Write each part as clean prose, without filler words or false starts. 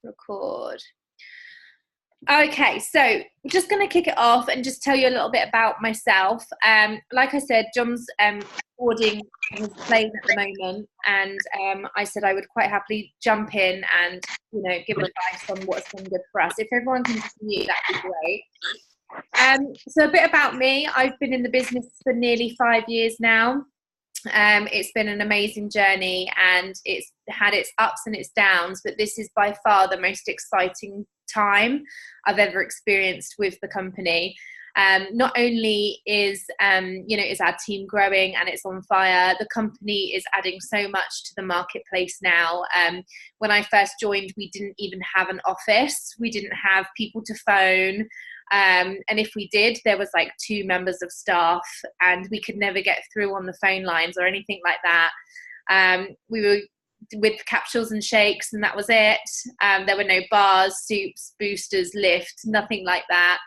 Record. Okay, so I'm just going to kick it off and just tell you a little bit about myself. Like I said, John's boarding his plane at the moment, and I said I would quite happily jump in and give advice on what's been good for us. If everyone can mute, that'd be great. So a bit about me. I've been in the business for nearly 5 years now. It's been an amazing journey, and it's had its ups and its downs, but this is by far the most exciting time I've ever experienced with the company. Not only is our team growing and it's on fire, the company is adding so much to the marketplace now. When I first joined, we didn't even have an office. We didn't have people to phone. And if we did, there was like 2 members of staff, and we could never get through on the phone lines or anything like that. We were with capsules and shakes, and that was it. There were no bars, soups, boosters, lifts, nothing like that.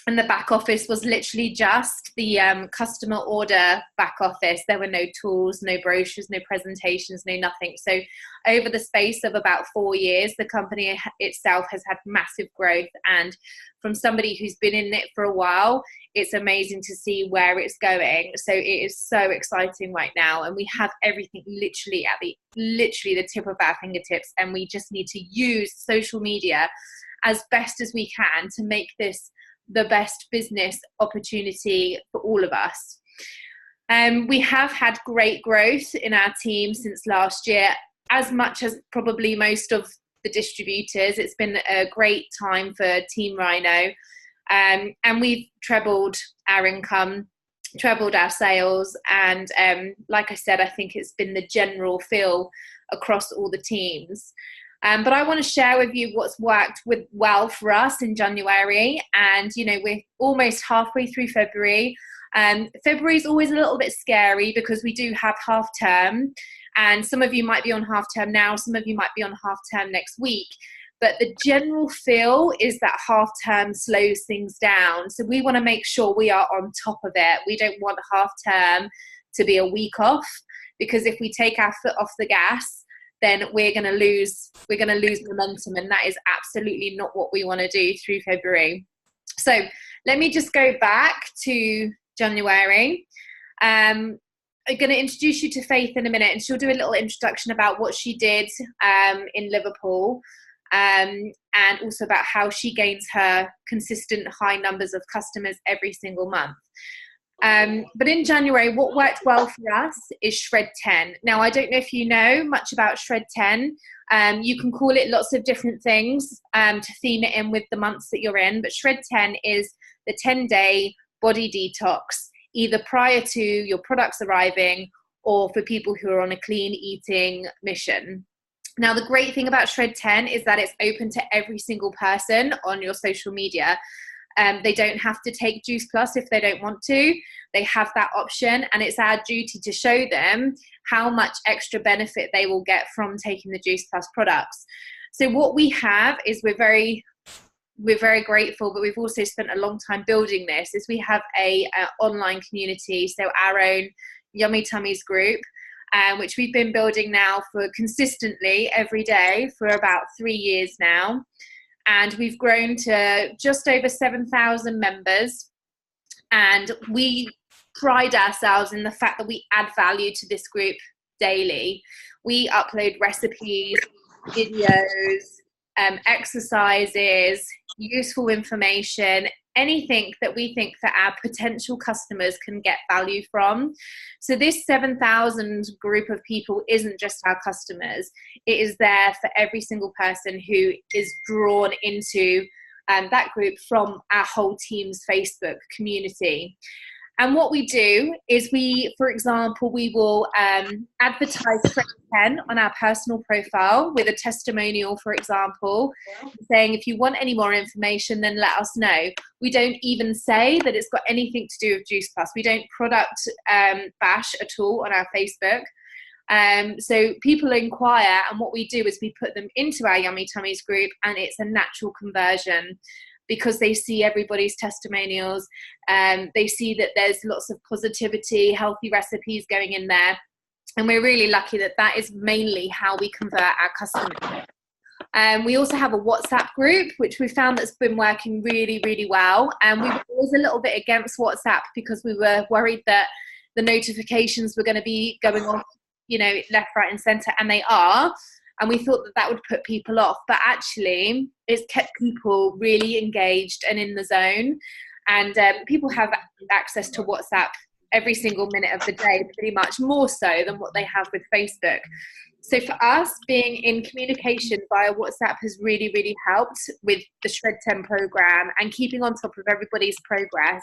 And the back office was literally just the customer order back office. There were no tools, no brochures, no presentations, no nothing. So over the space of about 4 years, the company itself has had massive growth. And from somebody who's been in it for a while, it's amazing to see where it's going. So it is so exciting right now. And we have everything literally at the tip of our fingertips. And we just need to use social media as best as we can to make this the best business opportunity for all of us. We have had great growth in our team since last year, as much as probably most of the distributors. It's been a great time for Team Rhino, and we've trebled our income, trebled our sales, and like I said, I think it's been the general feel across all the teams. But I want to share with you what's worked well for us in January. And, we're almost halfway through February. February is always a little bit scary because we do have half term. And some of you might be on half term now. Some of you might be on half term next week. But the general feel is that half term slows things down. So we want to make sure we are on top of it. We don't want half term to be a week off, because if we take our foot off the gas, then we're going to lose momentum, and that is absolutely not what we want to do through February. So let me just go back to January. I'm going to introduce you to Faith in a minute, and she'll do a little introduction about what she did in Liverpool, and also about how she gains her consistent high numbers of customers every single month. But in January, what worked well for us is Shred 10. Now, I don't know if you know much about Shred 10. You can call it lots of different things to theme it in with the months that you're in. But Shred 10 is the 10-day body detox, either prior to your products arriving or for people who are on a clean eating mission. Now, the great thing about Shred 10 is that it's open to every single person on your social media. They don't have to take Juice Plus if they don't want to. They have that option, and it's our duty to show them how much extra benefit they will get from taking the Juice Plus products. So what we have is we're very grateful, but we've also spent a long time building this, is we have a online community, so our own Yummy Tummies group, which we've been building now for consistently every day for about 3 years now. And we've grown to just over 7,000 members. And we pride ourselves in the fact that we add value to this group daily. We upload recipes, videos, exercises, useful information, anything that we think that our potential customers can get value from. So this 7,000 group of people isn't just our customers. It is there for every single person who is drawn into that group from our whole team's Facebook community. And what we do is for example, we will advertise Shred 10 on our personal profile with a testimonial, for example, saying if you want any more information, then let us know. We don't even say that it's got anything to do with Juice Plus. We don't product bash at all on our Facebook. So people inquire, and what we do is we put them into our Yummy Tummies group, and it's a natural conversion, because they see everybody's testimonials. They see that there's lots of positivity, healthy recipes going in there. And we're really lucky that that is mainly how we convert our customers. We also have a WhatsApp group, which we found that's been working really, really well. And we were always a little bit against WhatsApp because we were worried that the notifications were going to be going off, you know, left, right, and centre, and they are. And we thought that that would put people off, but actually it's kept people really engaged and in the zone. And people have access to WhatsApp every single minute of the day, pretty much more so than what they have with Facebook. So for us, being in communication via WhatsApp has really, really helped with the Shred 10 program and keeping on top of everybody's progress.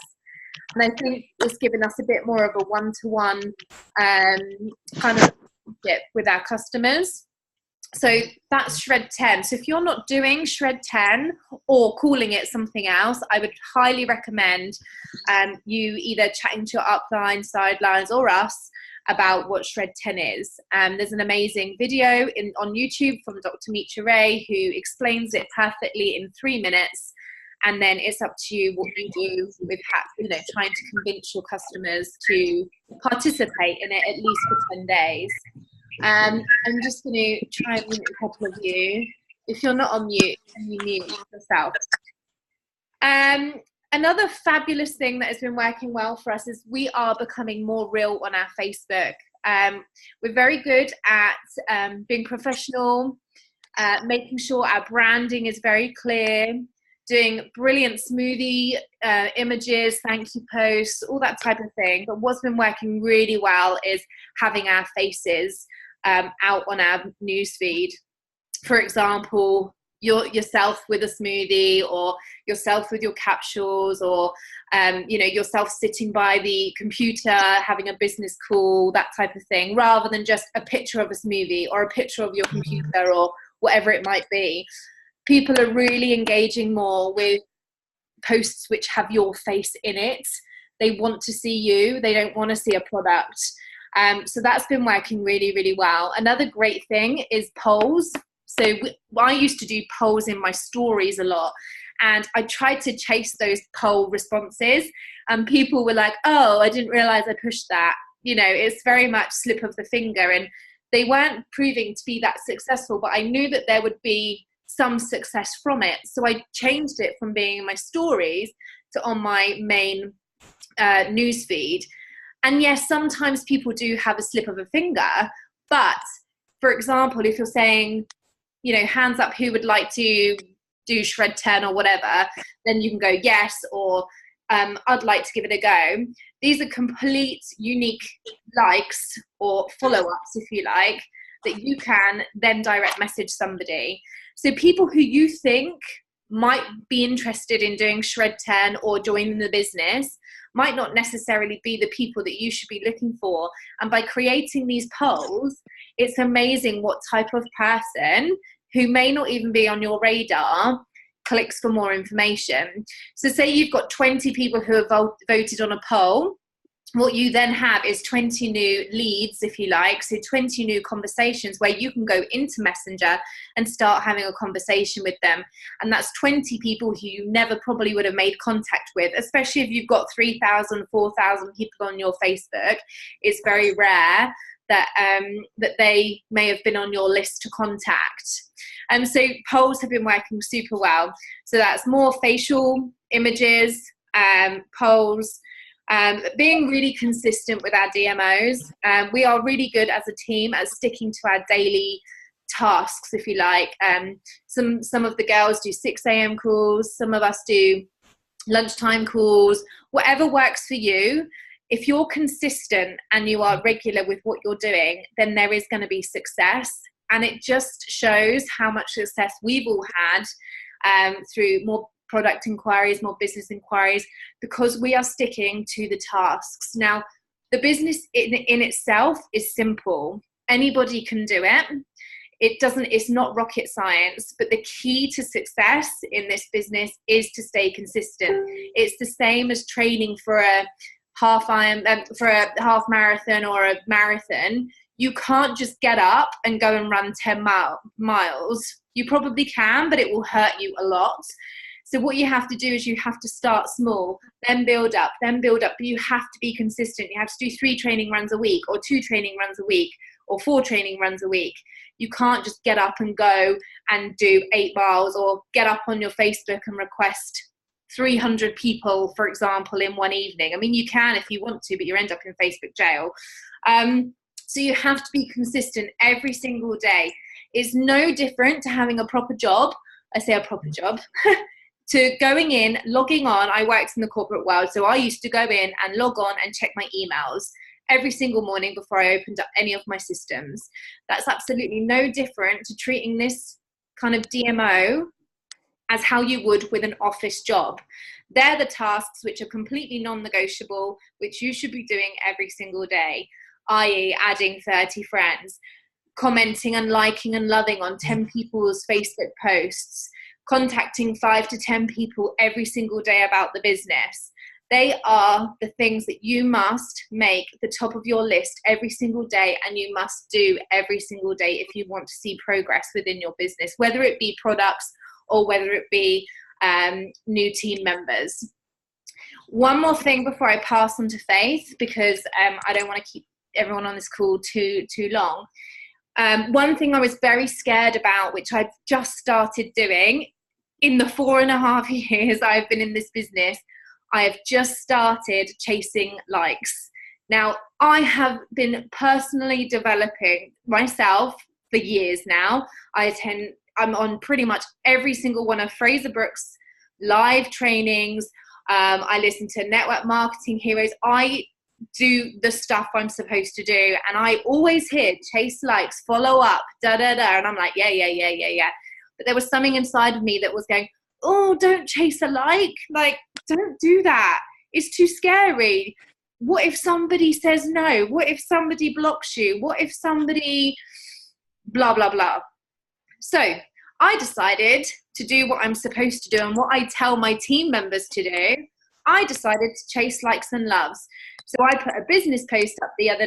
And I think it's given us a bit more of a one-to-one kind of relationship with our customers. So that's Shred 10. So if you're not doing Shred 10 or calling it something else, I would highly recommend you either chatting to your upline, sidelines, or us about what Shred 10 is. There's an amazing video on YouTube from Dr. Mitra Ray who explains it perfectly in 3 minutes. And then it's up to you what you do with, you know, trying to convince your customers to participate in it at least for 10 days. I'm just going to try and mute a couple of you. If you're not on mute, can you mute yourself? Another fabulous thing that has been working well for us is we are becoming more real on our Facebook. We're very good at being professional, making sure our branding is very clear, doing brilliant smoothie images, thank you posts, all that type of thing. But what's been working really well is having our faces out on our newsfeed. For example, yourself with a smoothie, or yourself with your capsules, or you know, yourself sitting by the computer having a business call, that type of thing, rather than just a picture of a smoothie or a picture of your computer or whatever it might be. People are really engaging more with posts which have your face in it. They want to see you. They don't want to see a product. So that's been working really, really well. Another great thing is polls. So I used to do polls in my stories a lot, and I tried to chase those poll responses, and people were like, oh, I didn't realize I pushed that. You know, it's very much slip of the finger, and they weren't proving to be that successful, but I knew that there would be some success from it. So I changed it from being in my stories to on my main news feed. And yes, sometimes people do have a slip of a finger, but for example, if you're saying, you know, hands up who would like to do Shred 10 or whatever, then you can go yes, or I'd like to give it a go. These are complete unique likes or follow-ups, if you like, that you can then direct message somebody. So people who you think might be interested in doing Shred 10 or joining the business might not necessarily be the people that you should be looking for. And by creating these polls, it's amazing what type of person who may not even be on your radar clicks for more information. So say you've got 20 people who have voted on a poll. What you then have is 20 new leads, if you like, so 20 new conversations where you can go into Messenger and start having a conversation with them. And that's 20 people who you never probably would have made contact with, especially if you've got 3,000, 4,000 people on your Facebook. It's very rare that that they may have been on your list to contact. So polls have been working super well. So that's more facial images, polls, being really consistent with our DMOs. We are really good as a team at sticking to our daily tasks, if you like. Some of the girls do 6 a.m. calls, some of us do lunchtime calls, whatever works for you. If you're consistent and you are regular with what you're doing, then there is going to be success. And it just shows how much success we've all had through more product inquiries, more business inquiries, because we are sticking to the tasks. Now, the business in itself is simple. Anybody can do it. It's not rocket science, but the key to success in this business is to stay consistent. It's the same as training for a half marathon or a marathon. You can't just get up and go and run 10 miles. You probably can, but it will hurt you a lot. So what you have to do is you have to start small, then build up, but you have to be consistent. You have to do 3 training runs a week or 2 training runs a week, or 4 training runs a week. You can't just get up and go and do 8 miles, or get up on your Facebook and request 300 people, for example, in one evening. I mean, you can if you want to, but you end up in Facebook jail. So you have to be consistent every single day. It's no different to having a proper job. I say a proper job. To going in, logging on. I worked in the corporate world, so I used to go in and log on and check my emails every single morning before I opened up any of my systems. That's absolutely no different to treating this kind of DMO as how you would with an office job. They're the tasks which are completely non-negotiable, which you should be doing every single day, i.e. adding 30 friends, commenting and liking and loving on 10 people's Facebook posts, contacting 5 to 10 people every single day about the business. They are the things that you must make the top of your list every single day, and you must do every single day if you want to see progress within your business, whether it be products or whether it be new team members. One more thing before I pass on to Faith, because I don't want to keep everyone on this call too long. One thing I was very scared about, which I've just started doing in the 4.5 years I've been in this business, I have just started chasing likes. Now, I have been personally developing myself for years now. I'm on pretty much every single one of Fraser Brooks' live trainings. I listen to Network Marketing Heroes. I do the stuff I'm supposed to do, and I always hear chase likes, follow up, and I'm like, yeah. But there was something inside of me that was going, oh, don't chase a like, don't do that. It's too scary. What if somebody says no? What if somebody blocks you? What if somebody blah, blah, blah? So I decided to do what I'm supposed to do and what I tell my team members to do. I decided to chase likes and loves. So I put a business post up the other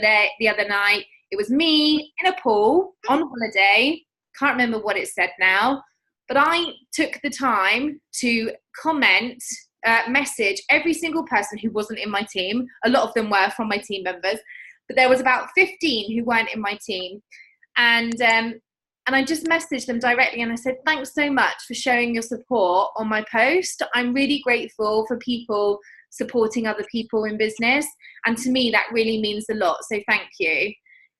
night. It was me in a pool on holiday. Can't remember what it said now, but I took the time to comment, message every single person who wasn't in my team. A lot of them were from my team members, but there was about 15 who weren't in my team. And I just messaged them directly and I said, thanks so much for showing your support on my post. I'm really grateful for people supporting other people in business. And to me, that really means a lot. So thank you.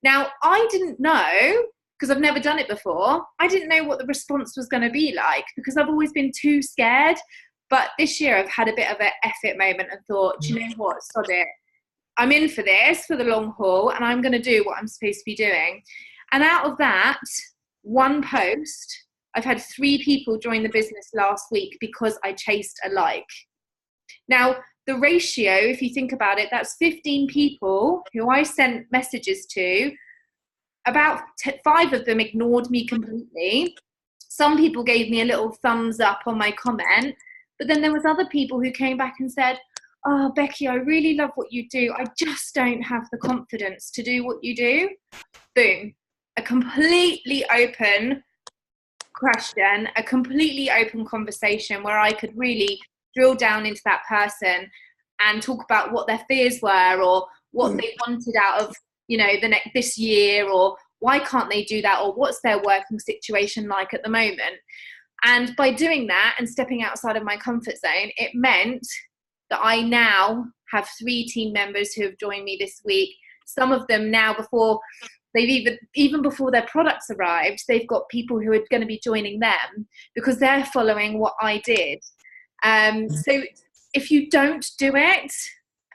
Now, I didn't know, because I've never done it before, I didn't know what the response was going to be like, because I've always been too scared. But this year I've had a bit of an effort moment and thought, do you know what, sod it. I'm in for this, for the long haul, and I'm going to do what I'm supposed to be doing. And out of that one post, I've had 3 people join the business last week because I chased a like. Now, the ratio, if you think about it, that's 15 people who I sent messages to. About 5 of them ignored me completely. Some people gave me a little thumbs up on my comment, but then there was other people who came back and said, oh, Becky, I really love what you do. I just don't have the confidence to do what you do. Boom. A completely open question, a completely open conversation where I could really drill down into that person and talk about what their fears were, or what they wanted out of, this year, or why can't they do that, or what's their working situation like at the moment. And by doing that and stepping outside of my comfort zone, it meant that I now have 3 team members who have joined me this week. Some of them now, before they've even before their products arrived, they've got people who are going to be joining them because they're following what I did. So if you don't do it,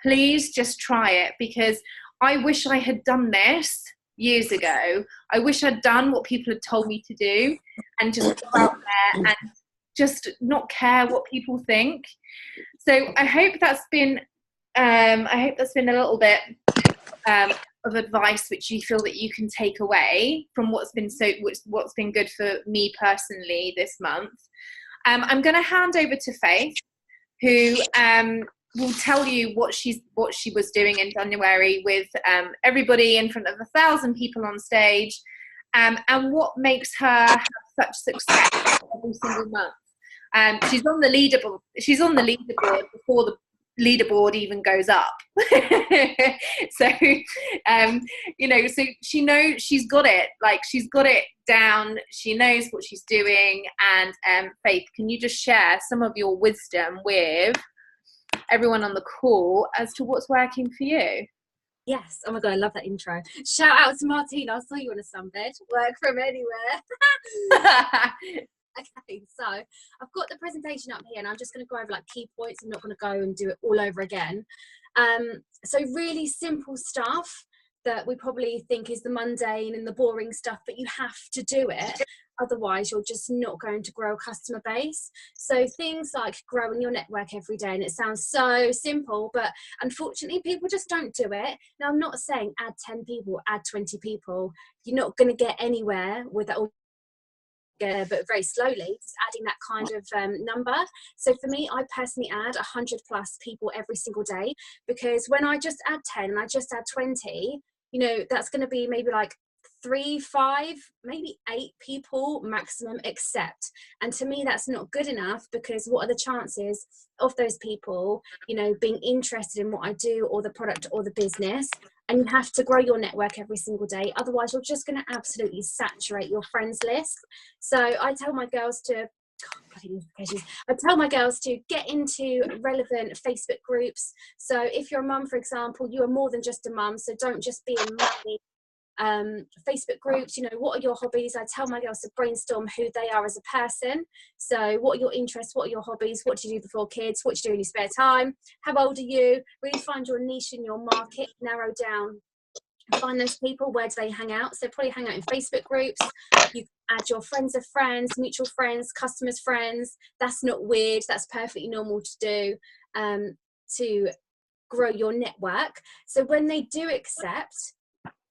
please just try it, because I wish I had done this years ago. I wish I'd done what people had told me to do and just go out there and just not care what people think. So I hope that's been a little bit of advice which you feel that you can take away from what's been good for me personally this month. I'm going to hand over to Faith, who will tell you what she was doing in January with everybody in front of 1,000 people on stage, and what makes her have such success every single month. She's on the leaderboard before leaderboard even goes up. So so she knows she's got it, like she's got it down, she knows what she's doing. And Faith, can you just share some of your wisdom with everyone on the call as to what's working for you? Yes. Oh my God, I love that intro. Shout out to Martina. I saw you on a sunbed. Work from anywhere. Okay, so I've got the presentation up here and I'm just going to go over like key points. I'm not going to go and do it all over again. So really simple stuff that we probably think is the mundane and the boring stuff, but you have to do it. Otherwise, you're just not going to grow a customer base. So things like growing your network every day, and it sounds so simple, but unfortunately, people just don't do it. Now, I'm not saying add 10 people, add 20 people. You're not going to get anywhere with that, but very slowly, just adding that kind of number. So for me, I personally add 100 plus people every single day, because when I just add 10 and I just add 20, that's going to be maybe like 3, 5, maybe 8 people maximum accept. And to me, that's not good enough, because what are the chances of those people, being interested in what I do or the product or the business? And you have to grow your network every single day. Otherwise, you're just going to absolutely saturate your friends list. So I tell my girls to get into relevant Facebook groups. So if you're a mum, for example, you are more than just a mum. So don't just be a mummy. Facebook groups, what are your hobbies? I tell my girls to brainstorm who they are as a person. So what are your interests? What are your hobbies? What do you do before kids? What do you do in your spare time? How old are you? Really find your niche in your market, narrow down, find those people. Where do they hang out? So probably hang out in Facebook groups. You add your friends of friends, mutual friends, customers' friends. That's not weird. That's perfectly normal to do, to grow your network. So when they do accept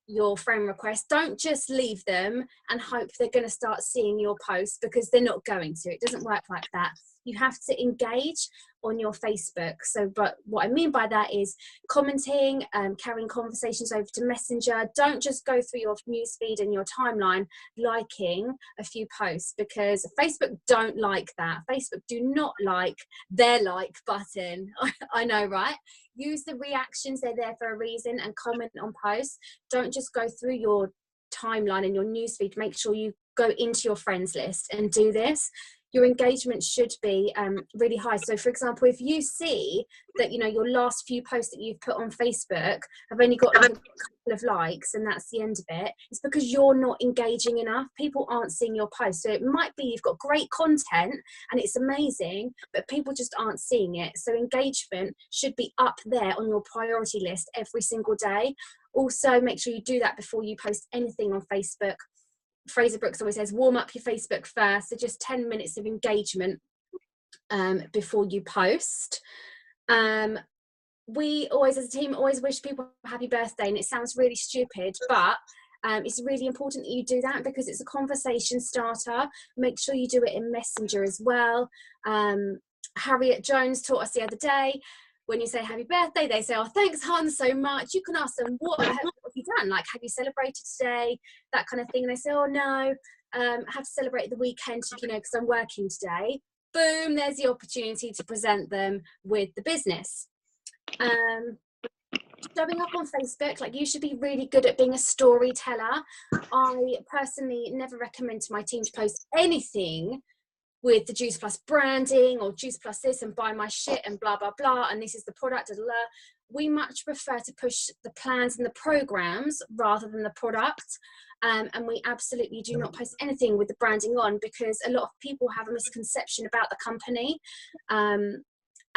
your friend request, don't just leave them and hope they're going to start seeing your posts, because they're not going to. It doesn't work like that. You have to engage on your Facebook. So, but what I mean by that is commenting, carrying conversations over to Messenger. Don't just go through your newsfeed and your timeline liking a few posts, because Facebook don't like that. Facebook do not like their like button. I know, right? Use the reactions, they're there for a reason, and comment on posts. Don't just go through your timeline and your newsfeed. Make sure you go into your friends list and do this. Your engagement should be really high. So for example, if you see that your last few posts that you've put on Facebook have only got like a couple of likes and that's the end of it, it's because you're not engaging enough. People aren't seeing your post. So it might be you've got great content and it's amazing, but people just aren't seeing it. So engagement should be up there on your priority list every single day. Also, make sure you do that before you post anything on Facebook. Fraser Brooks always says, warm up your Facebook first. So just 10 minutes of engagement before you post. We always, as a team, always wish people a happy birthday. And it sounds really stupid, but it's really important that you do that, because it's a conversation starter. Make sure you do it in Messenger as well. Harriet Jones taught us the other day, when you say happy birthday, they say, oh, thanks, hon, so much. You can ask them, what have you done? Like, have you celebrated today? That kind of thing. And they say, oh, no, I have to celebrate the weekend, because I'm working today. Boom, there's the opportunity to present them with the business. Showing up on Facebook, like, you should be really good at being a storyteller. I personally never recommend to my team to post anything with the Juice Plus branding or Juice Plus this and buy my shit and blah, blah, blah, and this is the product, blah, blah. We much prefer to push the plans and the programs rather than the product. And we absolutely do not post anything with the branding on, because a lot of people have a misconception about the company.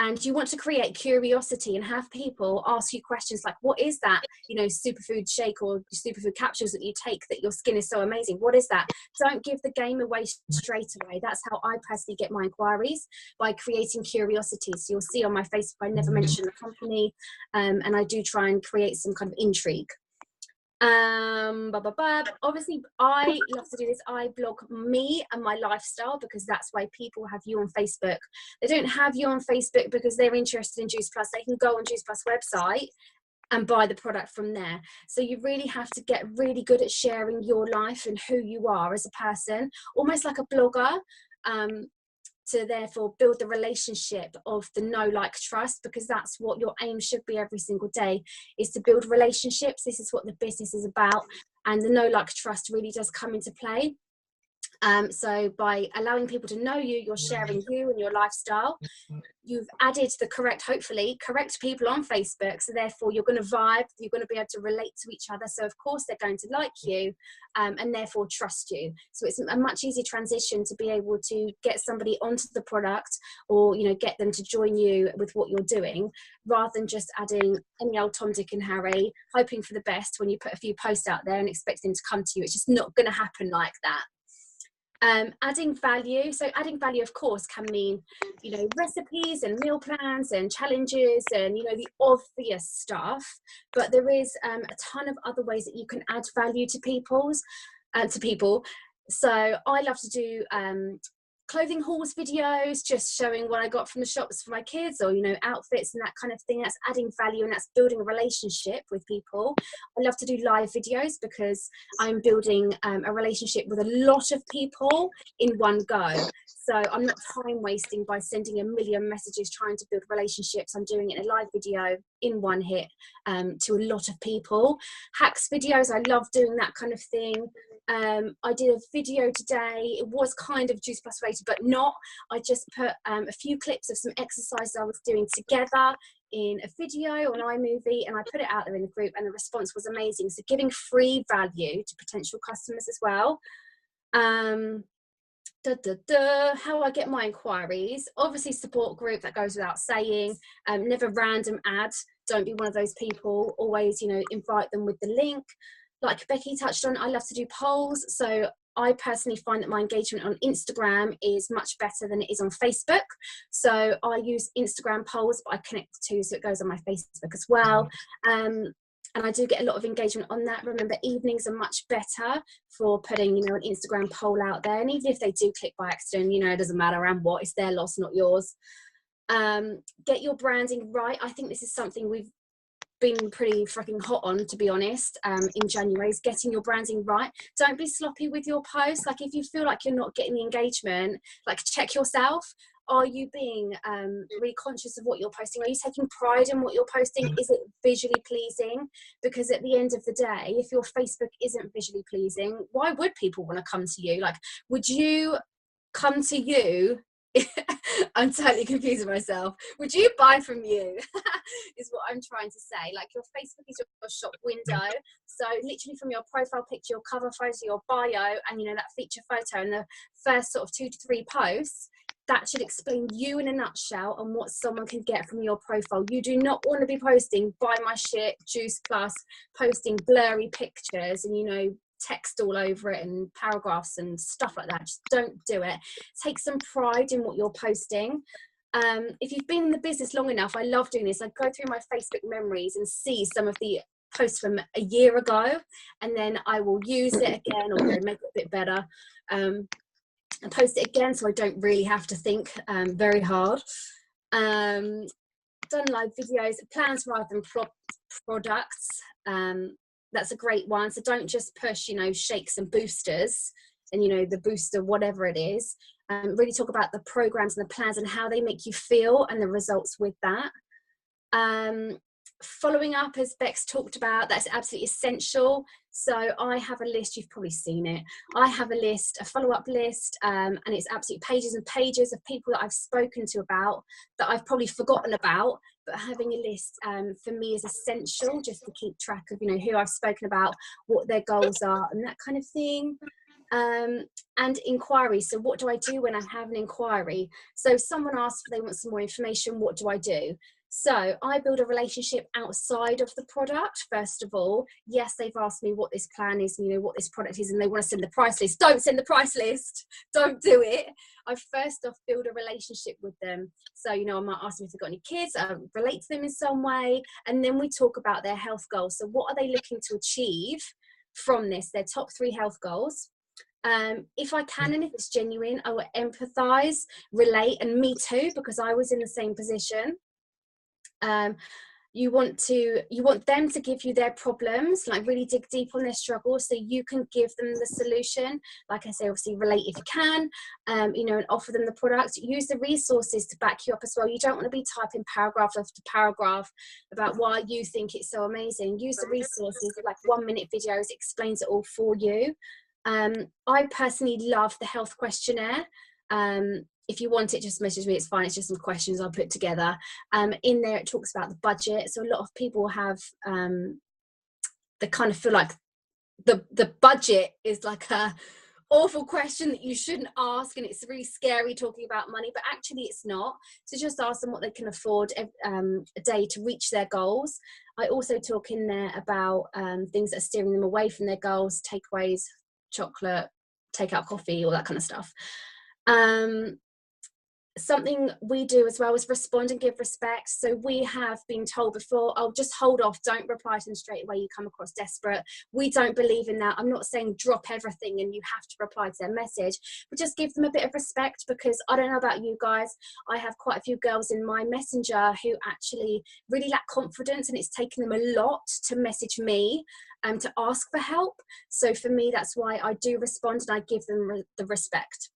And you want to create curiosity and have people ask you questions like, what is that, superfood shake or superfood capsules that you take that your skin is so amazing? What is that? Don't give the game away straight away. That's how I personally get my inquiries, by creating curiosity. So you'll see on my Facebook, I never mention the company, and I do try and create some kind of intrigue. Obviously, I love to do this. I blog me and my lifestyle, because that's why people have you on Facebook. They don't have you on Facebook because they're interested in Juice Plus. They can go on Juice Plus website and buy the product from there. So you really have to get really good at sharing your life and who you are as a person, almost like a blogger. to therefore build the relationship of the know, like, trust, because that's what your aim should be every single day, is to build relationships. This is what the business is about, and the know, like, trust really does come into play. So by allowing people to know you, you're sharing you and your lifestyle. You've added the correct, hopefully correct people on Facebook, so therefore you're going to vibe, you're going to be able to relate to each other, so of course they're going to like you, and therefore trust you. So it's a much easier transition to be able to get somebody onto the product, or get them to join you with what you're doing, rather than just adding any old Tom, Dick and Harry, hoping for the best when you put a few posts out there and expect them to come to you. It's just not going to happen like that. Adding value. So adding value, of course, can mean, recipes and meal plans and challenges and, the obvious stuff. But there is a ton of other ways that you can add value to people. So I love to do clothing hauls videos, just showing what I got from the shops for my kids, or outfits and that kind of thing. That's adding value, and that's building a relationship with people. I love to do live videos because I'm building a relationship with a lot of people in one go. So I'm not time wasting by sending a million messages trying to build relationships. I'm doing it in a live video in one hit to a lot of people. Hacks videos, I love doing that kind of thing. I did a video today. It was kind of juice plus related, but not. I just put a few clips of some exercises I was doing together in a video on iMovie, and I put it out there in the group, and the response was amazing. So giving free value to potential customers as well. How I get my inquiries, obviously support group, that goes without saying. Never random ads. Don't be one of those people. Always, invite them with the link. Like Becky touched on, I love to do polls. So I personally find that my engagement on Instagram is much better than it is on Facebook. So I use Instagram polls, but I connect the two, so it goes on my Facebook as well. And I do get a lot of engagement on that. Remember, evenings are much better for putting, an Instagram poll out there. And even if they do click by accident, it doesn't matter around what, it's their loss, not yours. Get your branding right. I think this is something we've been pretty freaking hot on, to be honest, in January, is getting your branding right. Don't be sloppy with your posts. Like, if you feel like you're not getting the engagement, like, check yourself. Are you being really conscious of what you're posting? Are you taking pride in what you're posting? Is it visually pleasing? Because at the end of the day, if your Facebook isn't visually pleasing, why would people want to come to you? Like, would you come to you? I'm totally confusing myself. Would you buy from you? Is what I'm trying to say. Like, your Facebook is your shop window. So literally from your profile picture, your cover photo, your bio, and that feature photo, and the first sort of 2 to 3 posts, that should explain you in a nutshell and what someone can get from your profile. You do not want to be posting buy my shit, juice plus, posting blurry pictures and text all over it and paragraphs and stuff like that. Just don't do it. Take some pride in what you're posting. If you've been in the business long enough, I love doing this. I go through my Facebook memories and see some of the posts from a year ago, and then I will use it again, or make it a bit better, and post it again, so I don't really have to think very hard. Done live videos, plans rather than products. That's a great one. So don't just push, shakes and boosters and, the booster, whatever it is. Really talk about the programs and the plans and how they make you feel and the results with that. Following up, as Bex talked about, that's absolutely essential. So I have a list, you've probably seen it. I have a list, a follow-up list, and it's absolutely pages and pages of people that I've spoken to about, that I've probably forgotten about, but having a list for me is essential, just to keep track of, who I've spoken about, what their goals are, and that kind of thing. And inquiries. So what do I do when I have an inquiry? So someone asks if they want some more information, what do I do? So I build a relationship outside of the product. First of all, yes, they've asked me what this plan is, what this product is, and they want to send the price list. Don't send the price list. Don't do it. I first off build a relationship with them. So, I might ask them if they've got any kids, relate to them in some way, and then we talk about their health goals. So what are they looking to achieve from this? Their top 3 health goals. If I can, and if it's genuine, I will empathize, relate, and me too, because I was in the same position. You want them to give you their problems, like really dig deep on their struggles so you can give them the solution. Like I say, obviously relate if you can, and offer them the product. Use the resources to back you up as well. You don't want to be typing paragraph after paragraph about why you think it's so amazing. Use the resources, like 1-minute videos, explains it all for you. I personally love the health questionnaire. If you want it, just message me, it's fine. It's just some questions I put together. In there, it talks about the budget. So a lot of people have, they kind of feel like the budget is like a awful question that you shouldn't ask, and it's really scary talking about money, but actually it's not. So just ask them what they can afford a day to reach their goals. I also talk in there about things that are steering them away from their goals, takeaways, chocolate, takeout coffee, all that kind of stuff. Something we do as well is respond and give respect. So we have been told before, oh, just hold off, don't reply to them straight away, you come across desperate. We don't believe in that. I'm not saying drop everything and you have to reply to their message, but just give them a bit of respect, because I don't know about you guys, I have quite a few girls in my messenger who actually really lack confidence, and it's taken them a lot to message me to ask for help. So for me, that's why I do respond and I give them the respect.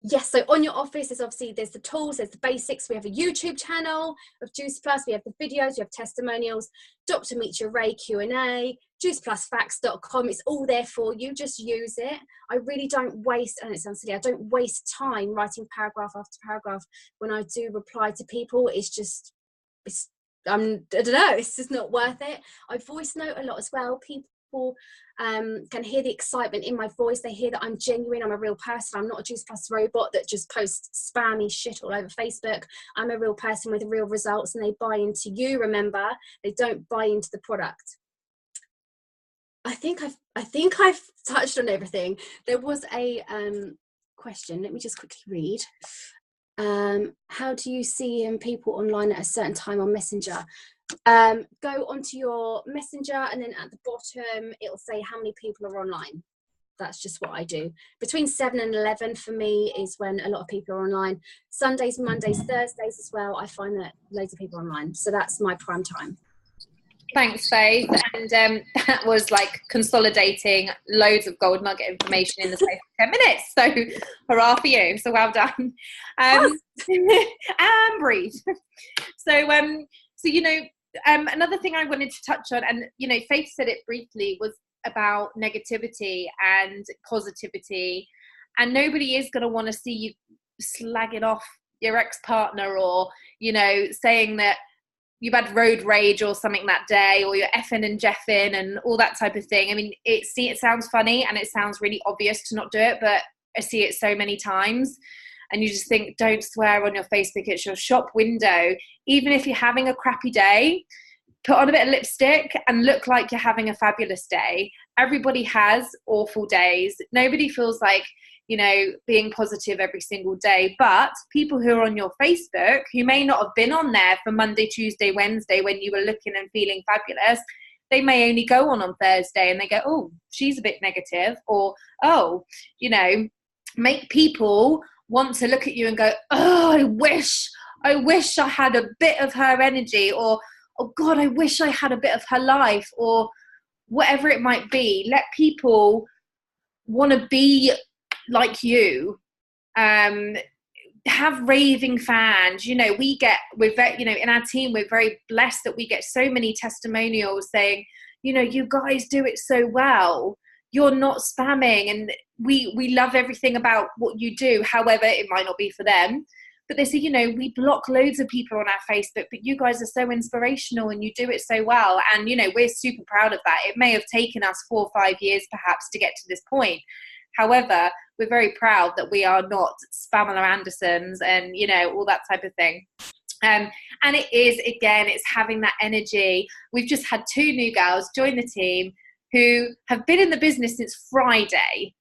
Yes, so on your office, there's the tools, there's the basics. We have a YouTube channel of Juice Plus. We have the videos, we have testimonials, Dr. Mitra Ray Q&A, juiceplusfacts.com. It's all there for you. Just use it. I really don't waste, and it sounds silly, I don't waste time writing paragraph after paragraph. When I do reply to people, I don't know, it's just not worth it. I voice note a lot as well. People can hear the excitement in my voice. They hear that I'm genuine, I'm a real person. I'm not a Juice Plus robot that just posts spammy shit all over Facebook. I'm a real person with real results, and they buy into you, remember. They don't buy into the product. I think I've touched on everything. There was a question, let me just quickly read. How do you see people online at a certain time on Messenger? Go onto your Messenger, and then at the bottom it'll say how many people are online. That's just what I do. Between 7 and 11 for me is when a lot of people are online. Sundays, Mondays, Thursdays as well, I find that loads of people are online. So that's my prime time. Thanks, Faith. And that was like consolidating loads of gold nugget information in the space of 10 minutes. So hurrah for you. So well done. And breathe. So another thing I wanted to touch on, and Faith said it briefly, was about negativity and positivity. And nobody is going to want to see you slagging off your ex-partner, or saying that you've had road rage or something that day, or you're effing and jeffing and all that type of thing. I mean, it sounds funny and it sounds really obvious to not do it, but I see it so many times. And you just think, don't swear on your Facebook. It's your shop window. Even if you're having a crappy day, put on a bit of lipstick and look like you're having a fabulous day. Everybody has awful days. Nobody feels like, being positive every single day. But people who are on your Facebook, who may not have been on there for Monday, Tuesday, Wednesday, when you were looking and feeling fabulous, they may only go on Thursday and they go, oh, she's a bit negative. Or, make people want to look at you and go, oh, I wish I had a bit of her energy, or, oh God, I wish I had a bit of her life, or whatever it might be. Let people want to be like you. Have raving fans. In our team, we're very blessed that we get so many testimonials saying, you guys do it so well. You're not spamming, and we love everything about what you do. However, it might not be for them, but they say, we block loads of people on our Facebook, but you guys are so inspirational and you do it so well. And, we're super proud of that. It may have taken us 4 or 5 years perhaps to get to this point. However, we're very proud that we are not Pamela Andersons and, all that type of thing. And it's having that energy. We've just had 2 new girls join the team who have been in the business since Friday,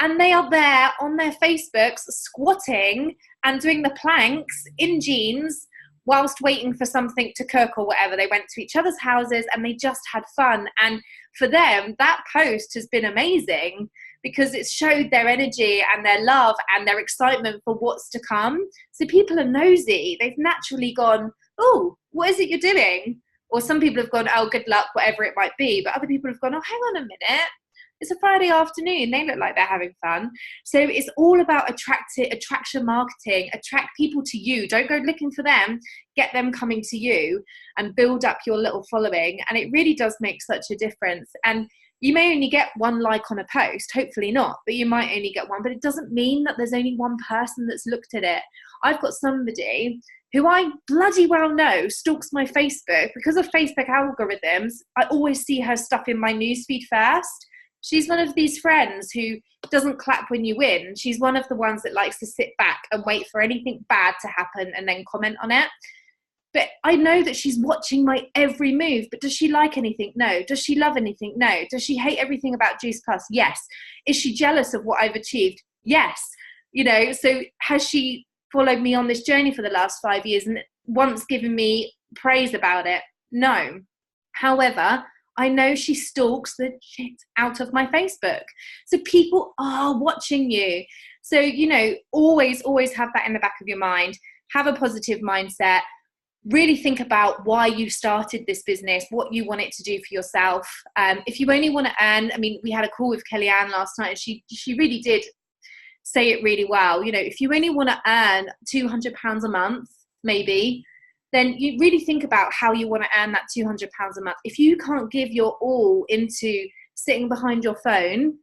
and they are there on their Facebooks squatting and doing the planks in jeans whilst waiting for something to cook or whatever. They went to each other's houses and they just had fun. And for them, that post has been amazing because it showed their energy and their love and their excitement for what's to come. So people are nosy. They've naturally gone, oh, what is it you're doing? Or some people have gone, oh, good luck, whatever it might be. But other people have gone, oh, hang on a minute. It's a Friday afternoon. They look like they're having fun. So it's all about attraction marketing. Attract people to you. Don't go looking for them. Get them coming to you and build up your little following. And it really does make such a difference. And you may only get one like on a post, hopefully not, but you might only get one. But it doesn't mean that there's only one person that's looked at it. I've got somebody who I bloody well know stalks my Facebook. Because of Facebook algorithms, I always see her stuff in my newsfeed first. She's one of these friends who doesn't clap when you win. She's one of the ones that likes to sit back and wait for anything bad to happen and then comment on it. But I know that she's watching my every move. But does she like anything? No. Does she love anything? No. Does she hate everything about Juice Plus? Yes. Is she jealous of what I've achieved? Yes. You know, so has she followed me on this journey for the last 5 years and once given me praise about it? No. However, I know she stalks the shit out of my Facebook. So people are watching you. So, you know, always have that in the back of your mind. Have a positive mindset. Really think about why you started this business, what you want it to do for yourself. If you only want to earn, I mean, we had a call with Kellyanne last night and she really did say it really well. You know, if you only want to earn £200 a month, maybe, then you really think about how you want to earn that £200 a month. If you can't give your all into sitting behind your phone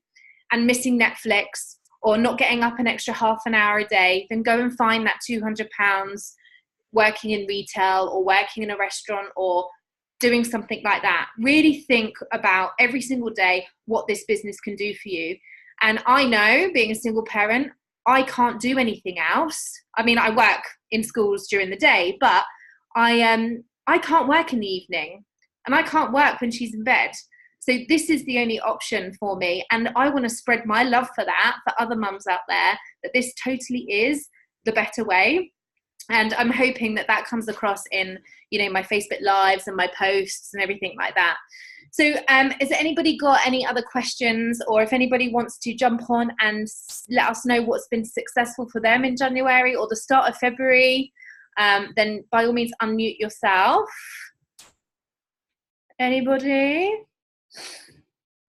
and missing Netflix or not getting up an extra half an hour a day, then go and find that £200 working in retail or working in a restaurant or doing something like that. Really think about every single day what this business can do for you. And I know, being a single parent, I can't do anything else. I mean, I work in schools during the day, but I can't work in the evening and I can't work when she's in bed. So this is the only option for me. And I want to spread my love for that, for other mums out there, that this totally is the better way. And I'm hoping that that comes across in, you know, my Facebook lives and my posts and everything like that. So has anybody got any other questions, or if anybody wants to jump on and let us know what's been successful for them in January or the start of February, then by all means unmute yourself. Anybody?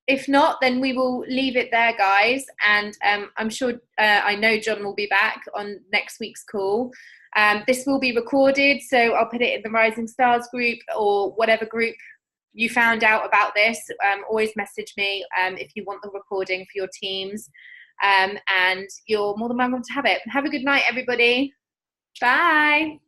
If not, then we will leave it there, guys. And I'm sure, I know John will be back on next week's call. This will be recorded, so I'll put it in the Rising Stars group or whatever group you found out about this. Always message me if you want the recording for your teams. And you're more than welcome to have it. Have a good night, everybody. Bye.